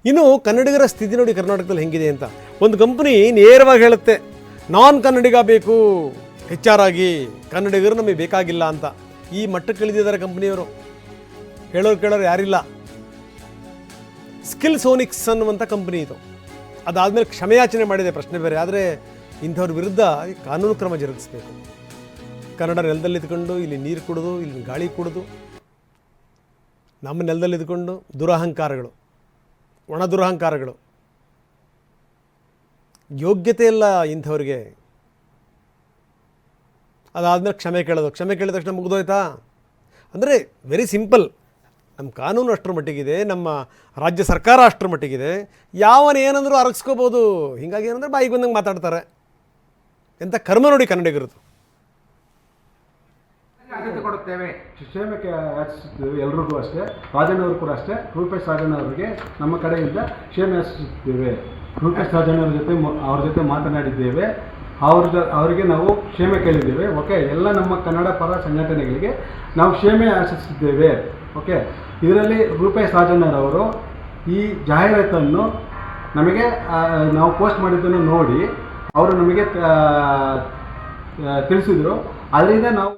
ಇನ್ನು ಕನ್ನಡಿಗರ ಸ್ಥಿತಿ ನೋಡಿ ಕರ್ನಾಟಕದಲ್ಲಿ ಹೆಂಗಿದೆ ಅಂತ. ಒಂದು ಕಂಪನಿ ನೇರವಾಗಿ ಹೇಳುತ್ತೆ, ನಾನ್ ಕನ್ನಡಿಗ ಬೇಕು ಹೆಚ್ಚಾರಾಗಿ, ಕನ್ನಡಿಗರು ನಮಗೆ ಬೇಕಾಗಿಲ್ಲ ಅಂತ. ಈ ಮಟ್ಟಕ್ಕೆ ಇಳಿದಿದ್ದಾರೆ ಕಂಪ್ನಿಯವರು, ಹೇಳೋರು ಯಾರಿಲ್ಲ. ಸ್ಕಿಲ್ ಸೋನಿಕ್ಸ್ ಅನ್ನುವಂಥ ಕಂಪ್ನಿ ಇದು. ಅದಾದಮೇಲೆ ಕ್ಷಮೆಯಾಚನೆ ಮಾಡಿದೆ, ಪ್ರಶ್ನೆ ಬೇರೆ. ಆದರೆ ಇಂಥವ್ರ ವಿರುದ್ಧ ಕಾನೂನು ಕ್ರಮ ಜರುಗಿಸಬೇಕು. ಕನ್ನಡ ನೆಲದಲ್ಲಿ ಇದ್ಕೊಂಡು ಇಲ್ಲಿ ನೀರು ಕುಡಿದು, ಇಲ್ಲಿ ಗಾಳಿ ಕುಡಿದು, ನಮ್ಮ ನೆಲದಲ್ಲಿ ಇದ್ಕೊಂಡು ದುರಹಂಕಾರಗಳು, ಒಣ ದುರಹಂಕಾರಗಳು, ಯೋಗ್ಯತೆ ಇಲ್ಲ ಇಂಥವ್ರಿಗೆ. ಅದಾದಮೇಲೆ ಕ್ಷಮೆ ಕೇಳಿದ ತಕ್ಷಣ ಮುಗಿದೋಯ್ತಾ? ಅಂದರೆ ವೆರಿ ಸಿಂಪಲ್. ನಮ್ಮ ಕಾನೂನು ಅಷ್ಟರ ಮಟ್ಟಿಗಿದೆ, ನಮ್ಮ ರಾಜ್ಯ ಸರ್ಕಾರ ಅಷ್ಟರ ಮಟ್ಟಿಗಿದೆ, ಯಾವನೇನಂದ್ರೂ ಅರಗಿಸ್ಕೋಬೋದು. ಹೀಗಾಗಿ ಏನಂದ್ರೆ ಬಾಯಿಗೆ ಬಂದಂಗೆ ಮಾತಾಡ್ತಾರೆ. ಎಂಥ ಕರ್ಮ ನೋಡಿ ಕನ್ನಡಿಗರದು. ಆದ್ಯತೆ ಕೊಡುತ್ತೇವೆ, ಕ್ಷೇಮಕ್ಕೆ ಯಾಚಿಸುತ್ತೇವೆ. ಎಲ್ರಿಗೂ ಅಷ್ಟೇ, ರಾಜಣ್ಣವರು ಕೂಡ ಅಷ್ಟೇ. ರೂಪೇಶ್ ರಾಜಣ್ಣವರಿಗೆ ನಮ್ಮ ಕಡೆಯಿಂದ ಕ್ಷೇಮ ಯಾಚಿಸುತ್ತೇವೆ. ರೂಪೇಶ್ ರಾಜಣ್ಣವ್ರ ಜೊತೆ ಮಾತನಾಡಿದ್ದೇವೆ. ಅವರಿಗೆ ನಾವು ಕ್ಷೇಮ ಕೇಳಿದ್ದೇವೆ. ಓಕೆ, ಎಲ್ಲ ನಮ್ಮ ಕನ್ನಡ ಪರ ಸಂಘಟನೆಗಳಿಗೆ ನಾವು ಕ್ಷೇಮ ಯಾಚಿಸಿದ್ದೇವೆ. ಓಕೆ, ಇದರಲ್ಲಿ ರೂಪೇಶ್ ರಾಜಣ್ಣರವರು ಈ ಜಾಹೀರಾತನ್ನು ನಮಗೆ ನಾವು ಪೋಸ್ಟ್ ಮಾಡಿದ್ದನ್ನು ನೋಡಿ ಅವರು ನಮಗೆ ತಿಳಿಸಿದರು. ಅದರಿಂದ ನಾವು